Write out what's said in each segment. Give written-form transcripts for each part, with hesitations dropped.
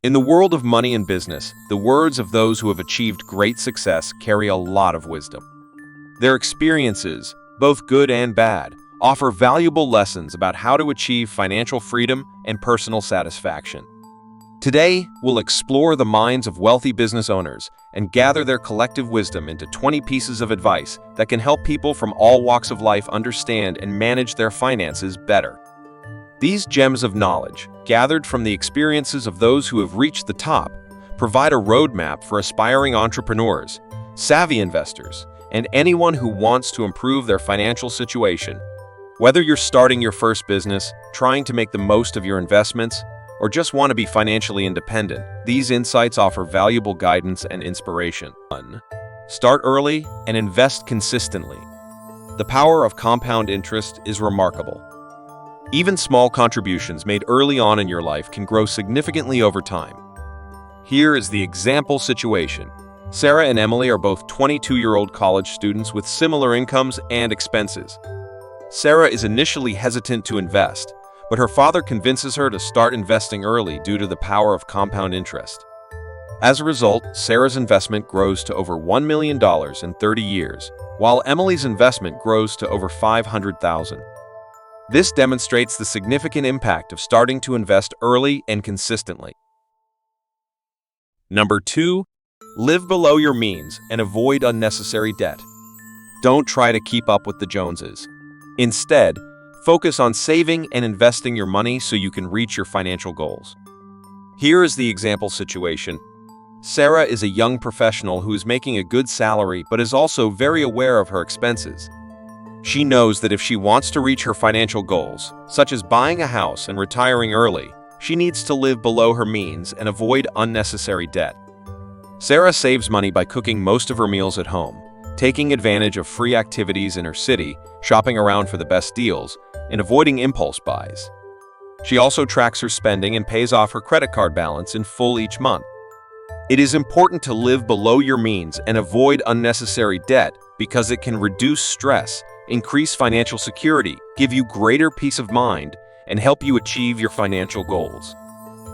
In the world of money and business, the words of those who have achieved great success carry a lot of wisdom. Their experiences, both good and bad, offer valuable lessons about how to achieve financial freedom and personal satisfaction. Today, we'll explore the minds of wealthy business owners and gather their collective wisdom into 20 pieces of advice that can help people from all walks of life understand and manage their finances better. These gems of knowledge, gathered from the experiences of those who have reached the top, provide a roadmap for aspiring entrepreneurs, savvy investors, and anyone who wants to improve their financial situation. Whether you're starting your first business, trying to make the most of your investments, or just want to be financially independent, these insights offer valuable guidance and inspiration. 1. Start early and invest consistently. The power of compound interest is remarkable. Even small contributions made early on in your life can grow significantly over time. Here is the example situation. Sarah and Emily are both 22-year-old college students with similar incomes and expenses. Sarah is initially hesitant to invest, but her father convinces her to start investing early due to the power of compound interest. As a result, Sarah's investment grows to over $1 million in 30 years, while Emily's investment grows to over $500,000. This demonstrates the significant impact of starting to invest early and consistently. Number 2, live below your means and avoid unnecessary debt. Don't try to keep up with the Joneses. Instead, focus on saving and investing your money so you can reach your financial goals. Here is the example situation. Sarah is a young professional who is making a good salary but is also very aware of her expenses. She knows that if she wants to reach her financial goals, such as buying a house and retiring early, she needs to live below her means and avoid unnecessary debt. Sarah saves money by cooking most of her meals at home, taking advantage of free activities in her city, shopping around for the best deals, and avoiding impulse buys. She also tracks her spending and pays off her credit card balance in full each month. It is important to live below your means and avoid unnecessary debt because it can reduce stress, increase financial security, give you greater peace of mind, and help you achieve your financial goals.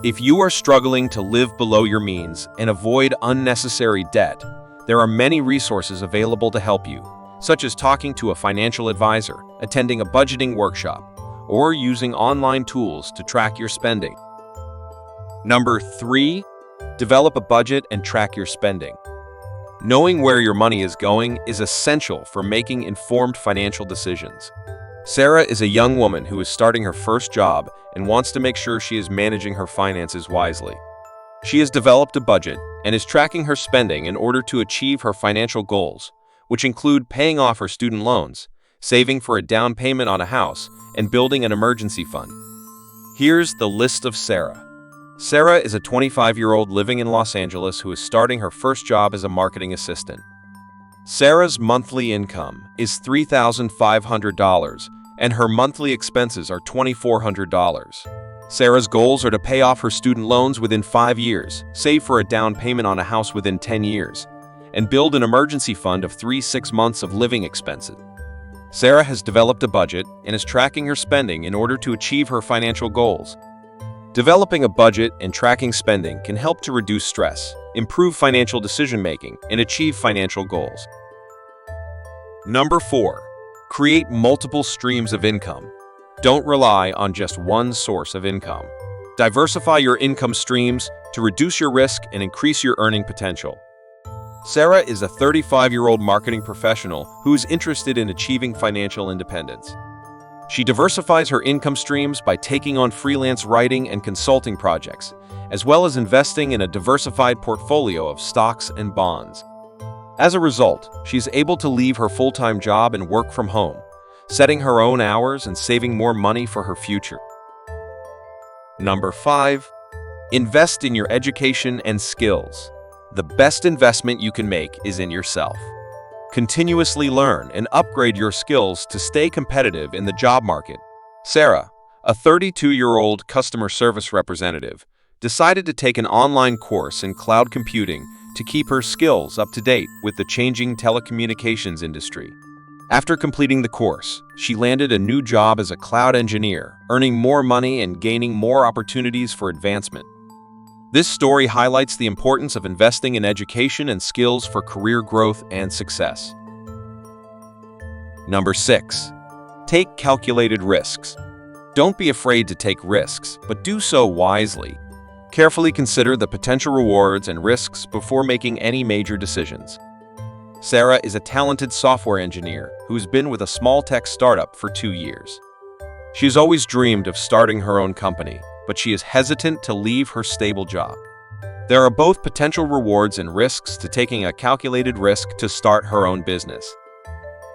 If you are struggling to live below your means and avoid unnecessary debt, there are many resources available to help you, such as talking to a financial advisor, attending a budgeting workshop, or using online tools to track your spending. Number 3, develop a budget and track your spending. Knowing where your money is going is essential for making informed financial decisions. Sarah is a young woman who is starting her first job and wants to make sure she is managing her finances wisely. She has developed a budget and is tracking her spending in order to achieve her financial goals, which include paying off her student loans, saving for a down payment on a house, and building an emergency fund. Here's the list of Sarah. Sarah is a 25-year-old living in Los Angeles who is starting her first job as a marketing assistant. Sarah's monthly income is $3,500, and her monthly expenses are $2,400. Sarah's goals are to pay off her student loans within 5 years, save for a down payment on a house within 10 years, and build an emergency fund of 6 months of living expenses. Sarah has developed a budget and is tracking her spending in order to achieve her financial goals. Developing a budget and tracking spending can help to reduce stress, improve financial decision-making, and achieve financial goals. Number 4, create multiple streams of income. Don't rely on just one source of income. Diversify your income streams to reduce your risk and increase your earning potential. Sarah is a 35-year-old marketing professional who is interested in achieving financial independence. She diversifies her income streams by taking on freelance writing and consulting projects, as well as investing in a diversified portfolio of stocks and bonds. As a result, she's able to leave her full-time job and work from home, setting her own hours and saving more money for her future. Number 5, invest in your education and skills. The best investment you can make is in yourself. Continuously learn and upgrade your skills to stay competitive in the job market. Sarah, a 32-year-old customer service representative, decided to take an online course in cloud computing to keep her skills up to date with the changing telecommunications industry. After completing the course, she landed a new job as a cloud engineer, earning more money and gaining more opportunities for advancement. This story highlights the importance of investing in education and skills for career growth and success. Number 6. Take calculated risks. Don't be afraid to take risks, but do so wisely. Carefully consider the potential rewards and risks before making any major decisions. Sarah is a talented software engineer who's been with a small tech startup for 2 years. She's always dreamed of starting her own company, but she is hesitant to leave her stable job. There are both potential rewards and risks to taking a calculated risk to start her own business.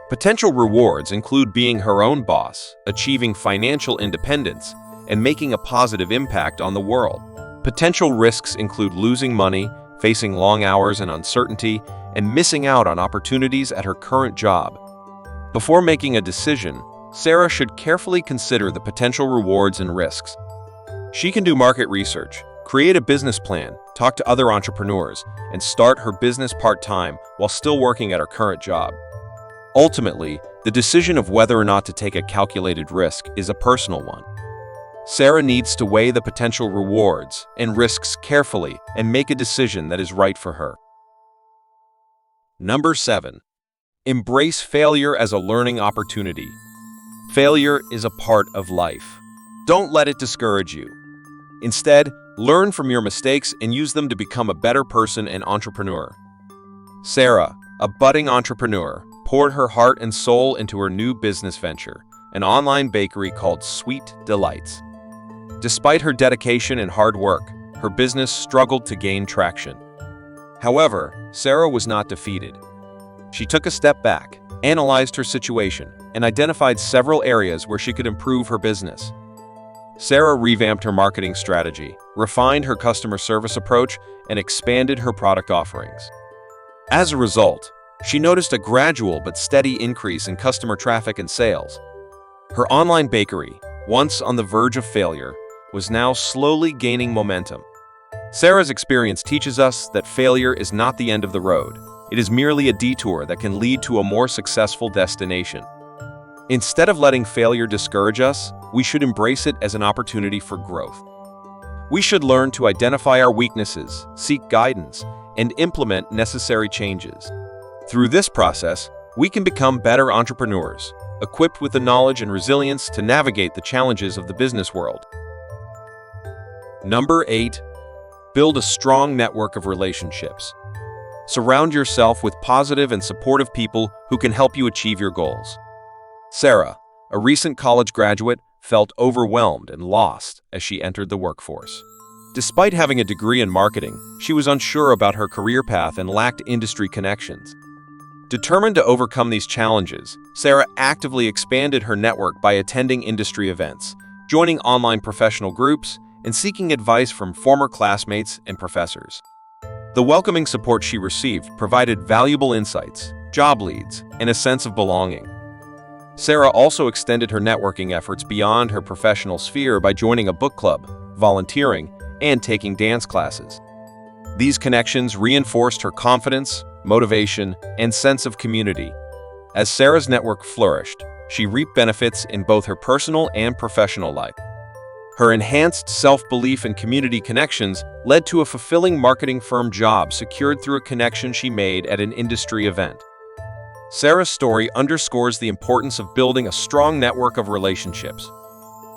Potential rewards include being her own boss, achieving financial independence, and making a positive impact on the world. Potential risks include losing money, facing long hours and uncertainty, and missing out on opportunities at her current job. Before making a decision, Sarah should carefully consider the potential rewards and risks. She can do market research, create a business plan, talk to other entrepreneurs, and start her business part-time while still working at her current job. Ultimately, the decision of whether or not to take a calculated risk is a personal one. Sarah needs to weigh the potential rewards and risks carefully and make a decision that is right for her. Number 7. Embrace failure as a learning opportunity. Failure is a part of life. Don't let it discourage you. Instead, learn from your mistakes and use them to become a better person and entrepreneur. Sarah, a budding entrepreneur, poured her heart and soul into her new business venture, an online bakery called Sweet Delights. Despite her dedication and hard work, her business struggled to gain traction. However, Sarah was not defeated. She took a step back, analyzed her situation, and identified several areas where she could improve her business. Sarah revamped her marketing strategy, refined her customer service approach, and expanded her product offerings. As a result, she noticed a gradual but steady increase in customer traffic and sales. Her online bakery, once on the verge of failure, was now slowly gaining momentum. Sarah's experience teaches us that failure is not the end of the road. It is merely a detour that can lead to a more successful destination. Instead of letting failure discourage us, we should embrace it as an opportunity for growth. We should learn to identify our weaknesses, seek guidance, and implement necessary changes. Through this process, we can become better entrepreneurs, equipped with the knowledge and resilience to navigate the challenges of the business world. Number 8. Build a strong network of relationships. Surround yourself with positive and supportive people who can help you achieve your goals. Sarah, a recent college graduate, felt overwhelmed and lost as she entered the workforce. Despite having a degree in marketing, she was unsure about her career path and lacked industry connections. Determined to overcome these challenges, Sarah actively expanded her network by attending industry events, joining online professional groups, and seeking advice from former classmates and professors. The welcoming support she received provided valuable insights, job leads, and a sense of belonging. Sarah also extended her networking efforts beyond her professional sphere by joining a book club, volunteering, and taking dance classes. These connections reinforced her confidence, motivation, and sense of community. As Sarah's network flourished, she reaped benefits in both her personal and professional life. Her enhanced self-belief and community connections led to a fulfilling marketing firm job secured through a connection she made at an industry event. Sarah's story underscores the importance of building a strong network of relationships.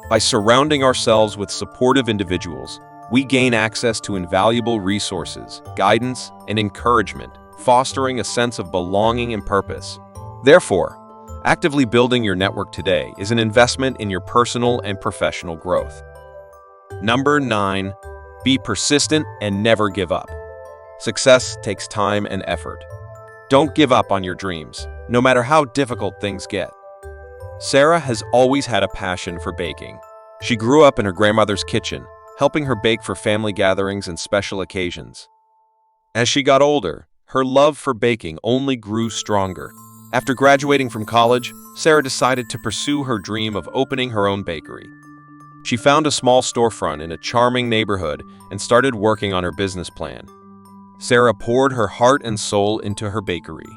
By surrounding ourselves with supportive individuals, we gain access to invaluable resources, guidance, and encouragement, fostering a sense of belonging and purpose. Therefore, actively building your network today is an investment in your personal and professional growth. Number 9. Be persistent and never give up. Success takes time and effort. Don't give up on your dreams, no matter how difficult things get. Sarah has always had a passion for baking. She grew up in her grandmother's kitchen, helping her bake for family gatherings and special occasions. As she got older, her love for baking only grew stronger. After graduating from college, Sarah decided to pursue her dream of opening her own bakery. She found a small storefront in a charming neighborhood and started working on her business plan. Sarah poured her heart and soul into her bakery.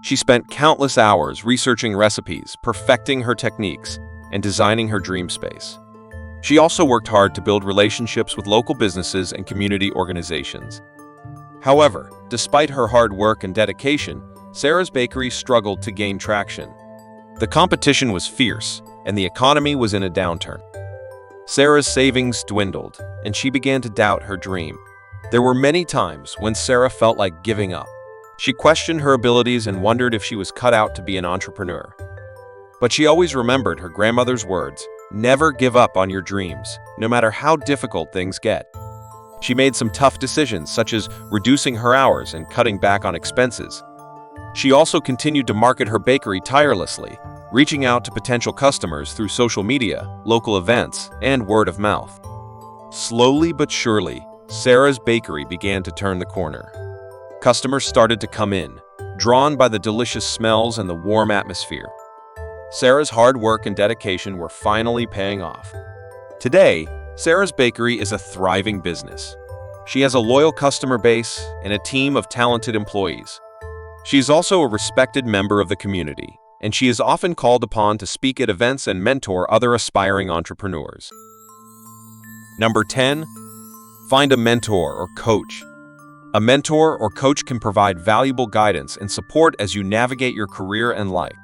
She spent countless hours researching recipes, perfecting her techniques, and designing her dream space. She also worked hard to build relationships with local businesses and community organizations. However, despite her hard work and dedication, Sarah's bakery struggled to gain traction. The competition was fierce, and the economy was in a downturn. Sarah's savings dwindled, and she began to doubt her dream. There were many times when Sarah felt like giving up. She questioned her abilities and wondered if she was cut out to be an entrepreneur. But she always remembered her grandmother's words, "Never give up on your dreams, no matter how difficult things get." She made some tough decisions, such as reducing her hours and cutting back on expenses. She also continued to market her bakery tirelessly, reaching out to potential customers through social media, local events, and word of mouth. Slowly but surely, Sarah's bakery began to turn the corner. Customers started to come in, drawn by the delicious smells and the warm atmosphere. Sarah's hard work and dedication were finally paying off. Today, Sarah's bakery is a thriving business. She has a loyal customer base and a team of talented employees. She is also a respected member of the community, and she is often called upon to speak at events and mentor other aspiring entrepreneurs. Number 10. Find a mentor or coach. A mentor or coach can provide valuable guidance and support as you navigate your career and life.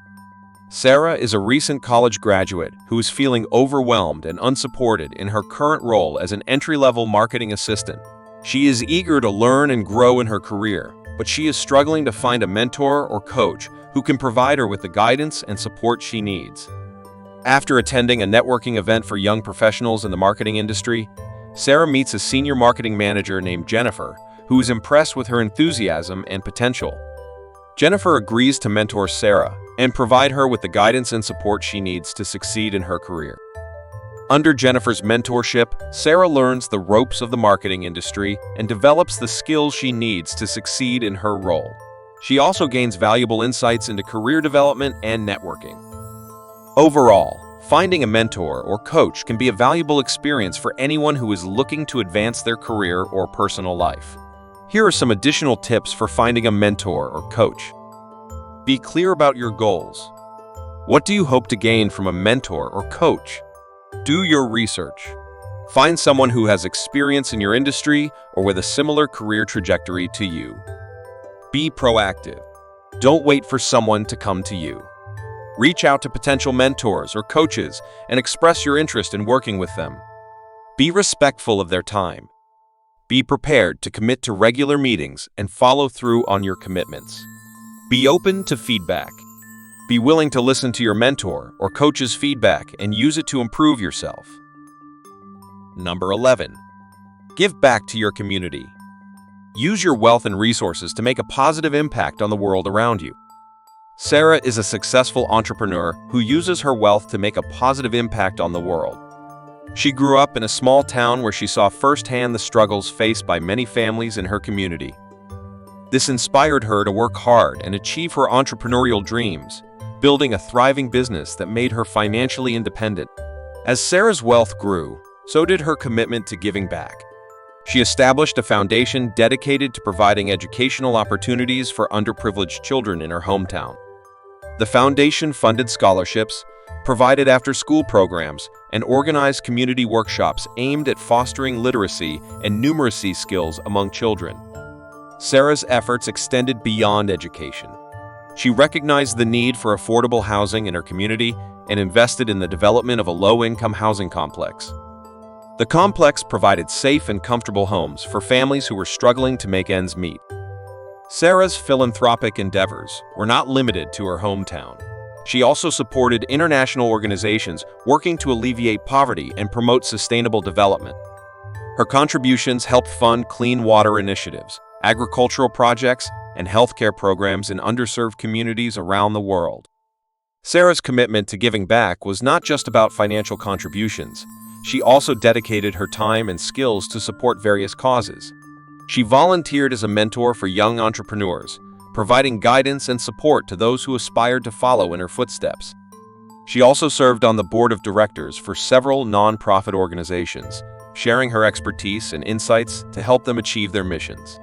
Sarah is a recent college graduate who is feeling overwhelmed and unsupported in her current role as an entry-level marketing assistant. She is eager to learn and grow in her career, but she is struggling to find a mentor or coach who can provide her with the guidance and support she needs. After attending a networking event for young professionals in the marketing industry, Sarah meets a senior marketing manager named Jennifer, who is impressed with her enthusiasm and potential. Jennifer agrees to mentor Sarah and provide her with the guidance and support she needs to succeed in her career. Under Jennifer's mentorship, Sarah learns the ropes of the marketing industry and develops the skills she needs to succeed in her role. She also gains valuable insights into career development and networking. Overall, finding a mentor or coach can be a valuable experience for anyone who is looking to advance their career or personal life. Here are some additional tips for finding a mentor or coach. Be clear about your goals. What do you hope to gain from a mentor or coach? Do your research. Find someone who has experience in your industry or with a similar career trajectory to you. Be proactive. Don't wait for someone to come to you. Reach out to potential mentors or coaches and express your interest in working with them. Be respectful of their time. Be prepared to commit to regular meetings and follow through on your commitments. Be open to feedback. Be willing to listen to your mentor or coach's feedback and use it to improve yourself. Number 11. Give back to your community. Use your wealth and resources to make a positive impact on the world around you. Sarah is a successful entrepreneur who uses her wealth to make a positive impact on the world. She grew up in a small town where she saw firsthand the struggles faced by many families in her community. This inspired her to work hard and achieve her entrepreneurial dreams, building a thriving business that made her financially independent. As Sarah's wealth grew, so did her commitment to giving back. She established a foundation dedicated to providing educational opportunities for underprivileged children in her hometown. The foundation funded scholarships, provided after-school programs, and organized community workshops aimed at fostering literacy and numeracy skills among children. Sarah's efforts extended beyond education. She recognized the need for affordable housing in her community and invested in the development of a low-income housing complex. The complex provided safe and comfortable homes for families who were struggling to make ends meet. Sarah's philanthropic endeavors were not limited to her hometown. She also supported international organizations working to alleviate poverty and promote sustainable development. Her contributions helped fund clean water initiatives, agricultural projects, and healthcare programs in underserved communities around the world. Sarah's commitment to giving back was not just about financial contributions. She also dedicated her time and skills to support various causes. She volunteered as a mentor for young entrepreneurs, providing guidance and support to those who aspired to follow in her footsteps. She also served on the board of directors for several nonprofit organizations, sharing her expertise and insights to help them achieve their missions.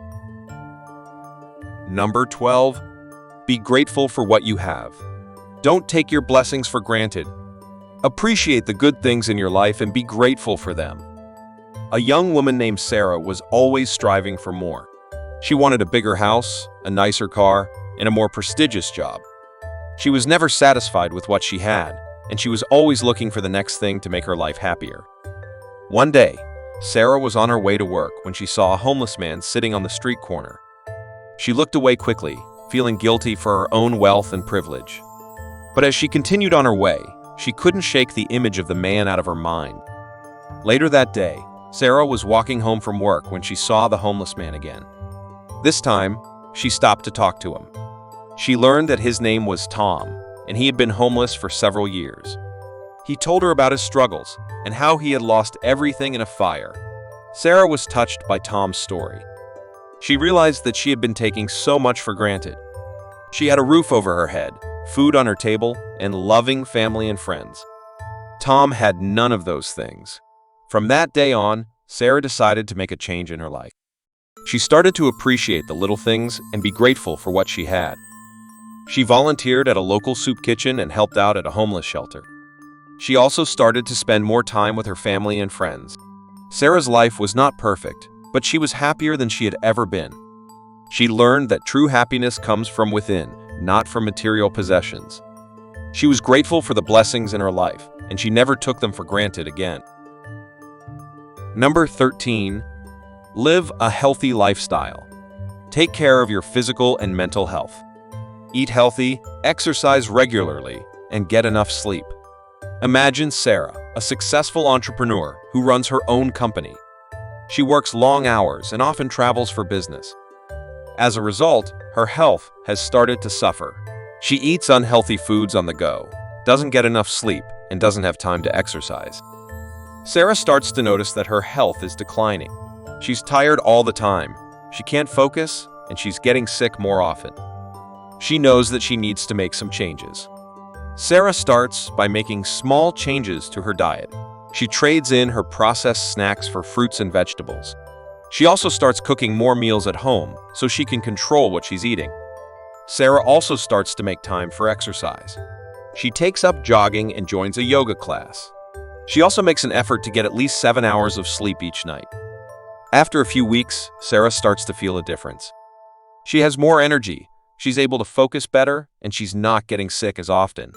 Number 12. Be grateful for what you have. Don't take your blessings for granted. Appreciate the good things in your life and be grateful for them. A young woman named Sarah was always striving for more. She wanted a bigger house, a nicer car, and a more prestigious job. She was never satisfied with what she had, and she was always looking for the next thing to make her life happier. One day, Sarah was on her way to work when she saw a homeless man sitting on the street corner. She looked away quickly, feeling guilty for her own wealth and privilege. But as she continued on her way, she couldn't shake the image of the man out of her mind. Later that day, Sarah was walking home from work when she saw the homeless man again. This time, she stopped to talk to him. She learned that his name was Tom, and he had been homeless for several years. He told her about his struggles and how he had lost everything in a fire. Sarah was touched by Tom's story. She realized that she had been taking so much for granted. She had a roof over her head, food on her table, and loving family and friends. Tom had none of those things. From that day on, Sarah decided to make a change in her life. She started to appreciate the little things and be grateful for what she had. She volunteered at a local soup kitchen and helped out at a homeless shelter. She also started to spend more time with her family and friends. Sarah's life was not perfect, but she was happier than she had ever been. She learned that true happiness comes from within, not from material possessions. She was grateful for the blessings in her life, and she never took them for granted again. Number 13. Live a healthy lifestyle. Take care of your physical and mental health. Eat healthy, exercise regularly, and get enough sleep. Imagine Sarah, a successful entrepreneur who runs her own company. She works long hours and often travels for business. As a result, her health has started to suffer. She eats unhealthy foods on the go, doesn't get enough sleep, and doesn't have time to exercise. Sarah starts to notice that her health is declining. She's tired all the time, she can't focus, and she's getting sick more often. She knows that she needs to make some changes. Sarah starts by making small changes to her diet. She trades in her processed snacks for fruits and vegetables. She also starts cooking more meals at home so she can control what she's eating. Sarah also starts to make time for exercise. She takes up jogging and joins a yoga class. She also makes an effort to get at least 7 hours of sleep each night. After a few weeks, Sarah starts to feel a difference. She has more energy, she's able to focus better, and she's not getting sick as often.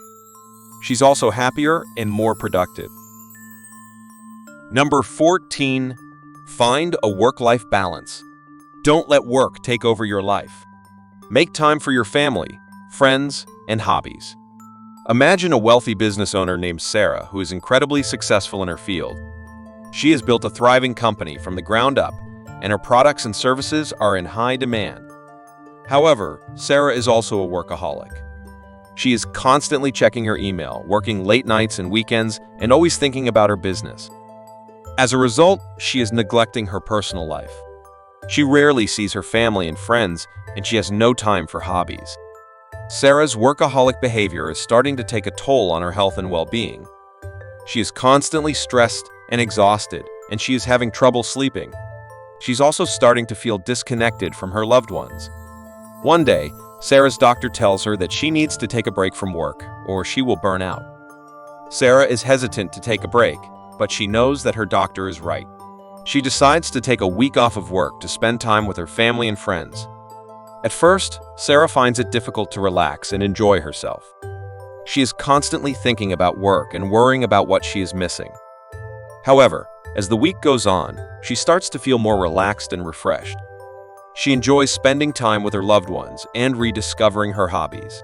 She's also happier and more productive. Number 14. Find a work-life balance. Don't let work take over your life. Make time for your family, friends, and hobbies. Imagine a wealthy business owner named Sarah who is incredibly successful in her field. She has built a thriving company from the ground up, and her products and services are in high demand. However, Sarah is also a workaholic. She is constantly checking her email, working late nights and weekends, and always thinking about her business. As a result, she is neglecting her personal life. She rarely sees her family and friends, and she has no time for hobbies. Sarah's workaholic behavior is starting to take a toll on her health and well-being. She is constantly stressed and exhausted, and she is having trouble sleeping. She's also starting to feel disconnected from her loved ones. One day, Sarah's doctor tells her that she needs to take a break from work, or she will burn out. Sarah is hesitant to take a break, but she knows that her doctor is right. She decides to take a week off of work to spend time with her family and friends. At first, Sarah finds it difficult to relax and enjoy herself. She is constantly thinking about work and worrying about what she is missing. However, as the week goes on, she starts to feel more relaxed and refreshed. She enjoys spending time with her loved ones and rediscovering her hobbies.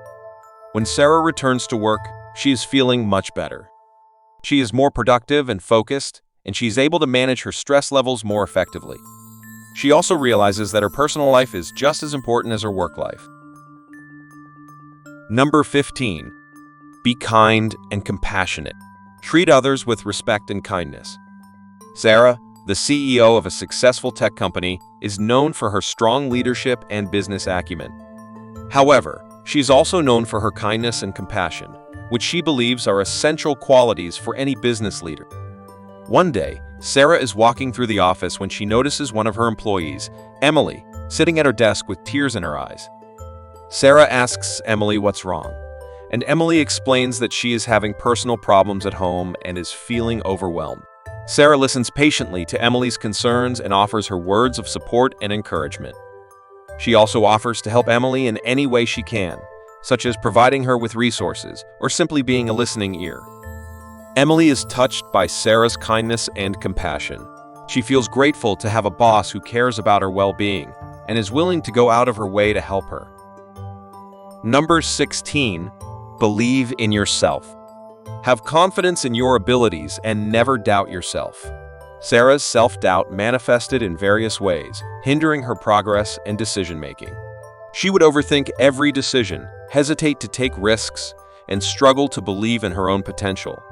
When Sarah returns to work, she is feeling much better. She is more productive and focused, and she is able to manage her stress levels more effectively. She also realizes that her personal life is just as important as her work life. Number 15. Be kind and compassionate. Treat others with respect and kindness. Sarah, the CEO of a successful tech company, is known for her strong leadership and business acumen. However, she's also known for her kindness and compassion, which she believes are essential qualities for any business leader. One day, Sarah is walking through the office when she notices one of her employees, Emily, sitting at her desk with tears in her eyes. Sarah asks Emily what's wrong. and Emily explains that she is having personal problems at home and is feeling overwhelmed. Sarah listens patiently to Emily's concerns and offers her words of support and encouragement. She also offers to help Emily in any way she can, such as providing her with resources or simply being a listening ear. Emily is touched by Sarah's kindness and compassion. She feels grateful to have a boss who cares about her well-being and is willing to go out of her way to help her. Number 16. Believe in yourself. Have confidence in your abilities and never doubt yourself. Sarah's self-doubt manifested in various ways, hindering her progress and decision-making. She would overthink every decision, hesitate to take risks, and struggle to believe in her own potential.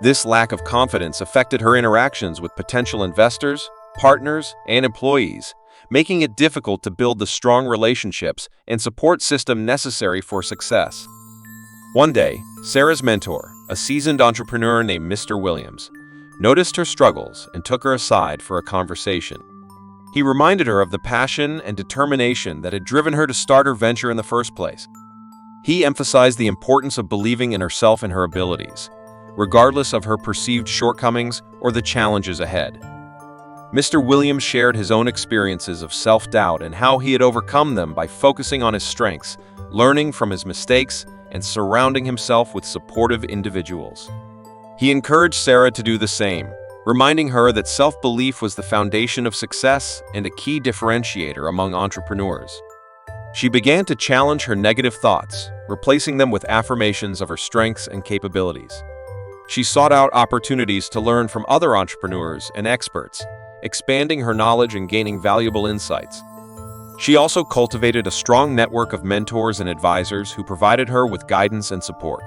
This lack of confidence affected her interactions with potential investors, partners, and employees, making it difficult to build the strong relationships and support system necessary for success. One day, Sarah's mentor, a seasoned entrepreneur named Mr. Williams, noticed her struggles and took her aside for a conversation. He reminded her of the passion and determination that had driven her to start her venture in the first place. He emphasized the importance of believing in herself and her abilities, regardless of her perceived shortcomings or the challenges ahead. Mr. Williams shared his own experiences of self-doubt and how he had overcome them by focusing on his strengths, learning from his mistakes, and surrounding himself with supportive individuals. He encouraged Sarah to do the same, reminding her that self-belief was the foundation of success and a key differentiator among entrepreneurs. She began to challenge her negative thoughts, replacing them with affirmations of her strengths and capabilities. She sought out opportunities to learn from other entrepreneurs and experts, expanding her knowledge and gaining valuable insights. She also cultivated a strong network of mentors and advisors who provided her with guidance and support.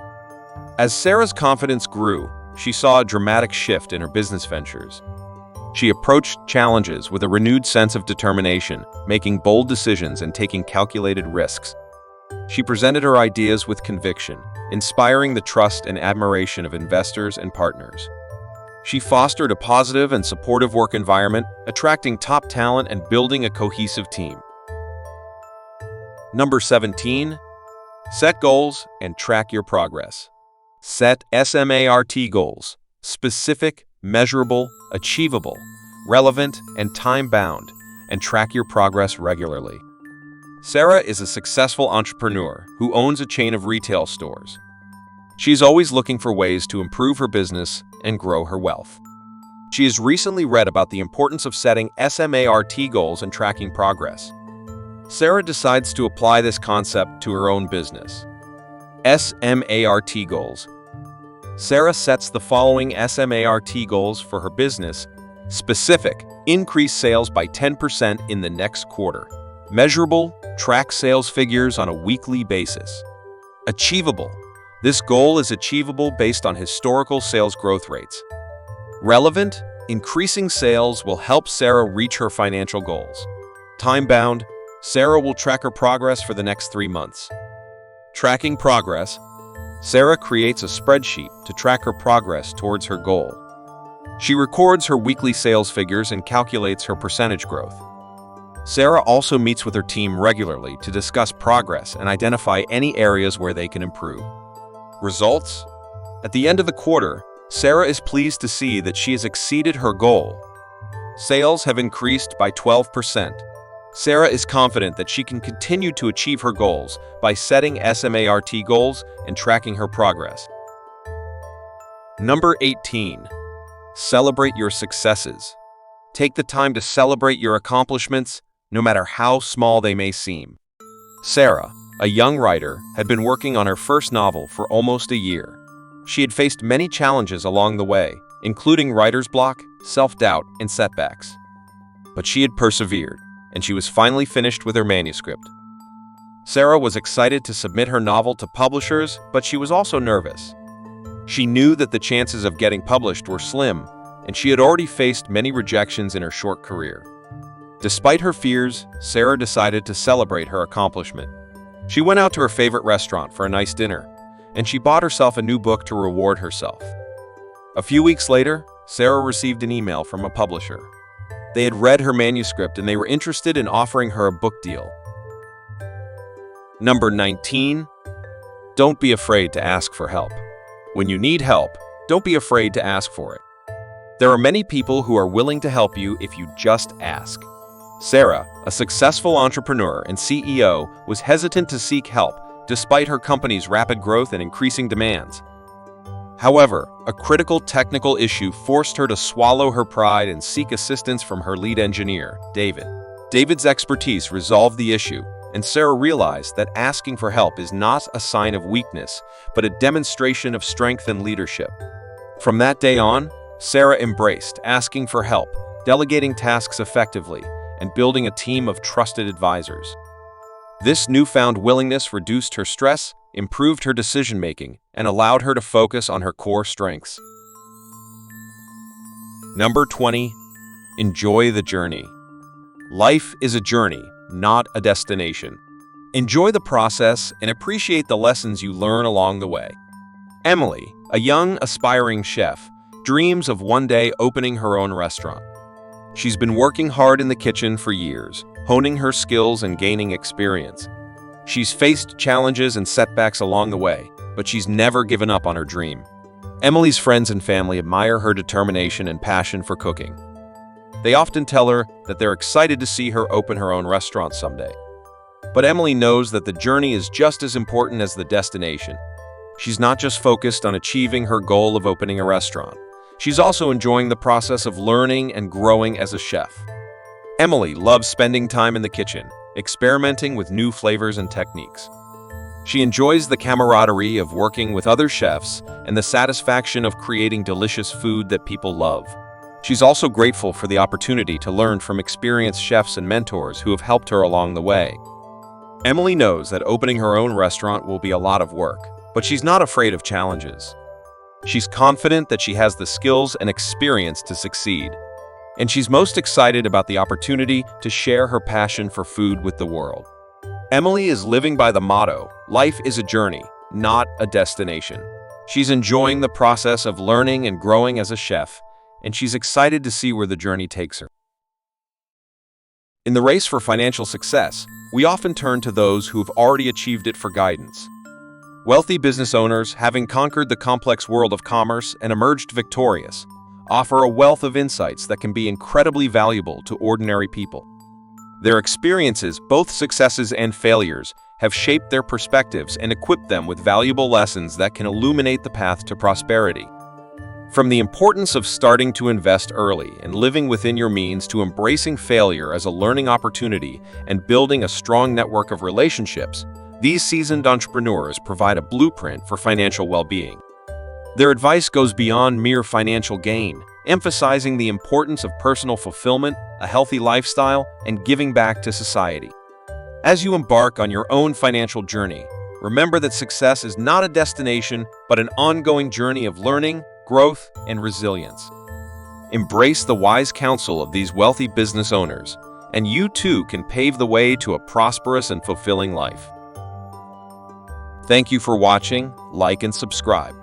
As Sarah's confidence grew, she saw a dramatic shift in her business ventures. She approached challenges with a renewed sense of determination, making bold decisions and taking calculated risks. She presented her ideas with conviction, inspiring the trust and admiration of investors and partners. She fostered a positive and supportive work environment, attracting top talent and building a cohesive team. Number 17. Set goals and track your progress. Set SMART goals: specific, measurable, achievable, relevant, and time-bound, and track your progress regularly. Sarah is a successful entrepreneur who owns a chain of retail stores. She's always looking for ways to improve her business and grow her wealth. She has recently read about the importance of setting SMART goals and tracking progress. Sarah decides to apply this concept to her own business. SMART goals. Sarah sets the following SMART goals for her business. Specific: increase sales by 10% in the next quarter. Measurable: track sales figures on a weekly basis. Achievable: this goal is achievable based on historical sales growth rates. Relevant: increasing sales will help Sarah reach her financial goals. Time-bound: Sarah will track her progress for the next 3 months. Tracking progress. Sarah creates a spreadsheet to track her progress towards her goal. She records her weekly sales figures and calculates her percentage growth. Sarah also meets with her team regularly to discuss progress and identify any areas where they can improve. Results? At the end of the quarter, Sarah is pleased to see that she has exceeded her goal. Sales have increased by 12%. Sarah is confident that she can continue to achieve her goals by setting SMART goals and tracking her progress. Number 18. Celebrate your successes. Take the time to celebrate your accomplishments, no matter how small they may seem. Sarah, a young writer, had been working on her first novel for almost a year. She had faced many challenges along the way, including writer's block, self-doubt, and setbacks. But she had persevered, and she was finally finished with her manuscript. Sarah was excited to submit her novel to publishers, but she was also nervous. She knew that the chances of getting published were slim, and she had already faced many rejections in her short career. Despite her fears, Sarah decided to celebrate her accomplishment. She went out to her favorite restaurant for a nice dinner, and she bought herself a new book to reward herself. A few weeks later, Sarah received an email from a publisher. They had read her manuscript and they were interested in offering her a book deal. Number 19. don't be afraid to ask for help. When you need help, don't be afraid to ask for it. There are many people who are willing to help you if you just ask. Sarah, a successful entrepreneur and CEO, was hesitant to seek help despite her company's rapid growth and increasing demands. However, a critical technical issue forced her to swallow her pride and seek assistance from her lead engineer, David. David's expertise resolved the issue, and Sarah realized that asking for help is not a sign of weakness, but a demonstration of strength and leadership. From that day on, Sarah embraced asking for help, delegating tasks effectively, and building a team of trusted advisors. This newfound willingness reduced her stress, improved her decision-making, and allowed her to focus on her core strengths. Number 20. Enjoy the journey. Life is a journey, not a destination. Enjoy the process and appreciate the lessons you learn along the way. Emily, a young, aspiring chef, dreams of one day opening her own restaurant. She's been working hard in the kitchen for years, honing her skills and gaining experience. She's faced challenges and setbacks along the way, but she's never given up on her dream. Emily's friends and family admire her determination and passion for cooking. They often tell her that they're excited to see her open her own restaurant someday. But Emily knows that the journey is just as important as the destination. She's not just focused on achieving her goal of opening a restaurant. She's also enjoying the process of learning and growing as a chef. Emily loves spending time in the kitchen, experimenting with new flavors and techniques. She enjoys the camaraderie of working with other chefs and the satisfaction of creating delicious food that people love. She's also grateful for the opportunity to learn from experienced chefs and mentors who have helped her along the way. Emily knows that opening her own restaurant will be a lot of work, but she's not afraid of challenges. She's confident that she has the skills and experience to succeed, and she's most excited about the opportunity to share her passion for food with the world. Emily is living by the motto, "Life is a journey, not a destination." She's enjoying the process of learning and growing as a chef, and she's excited to see where the journey takes her. In the race for financial success, we often turn to those who have already achieved it for guidance. Wealthy business owners, having conquered the complex world of commerce and emerged victorious, offer a wealth of insights that can be incredibly valuable to ordinary people. Their experiences, both successes and failures, have shaped their perspectives and equipped them with valuable lessons that can illuminate the path to prosperity. From the importance of starting to invest early and living within your means to embracing failure as a learning opportunity and building a strong network of relationships, these seasoned entrepreneurs provide a blueprint for financial well-being. Their advice goes beyond mere financial gain, emphasizing the importance of personal fulfillment, a healthy lifestyle, and giving back to society. As you embark on your own financial journey, remember that success is not a destination, but an ongoing journey of learning, growth, and resilience. Embrace the wise counsel of these wealthy business owners, and you too can pave the way to a prosperous and fulfilling life. Thank you for watching, like and subscribe.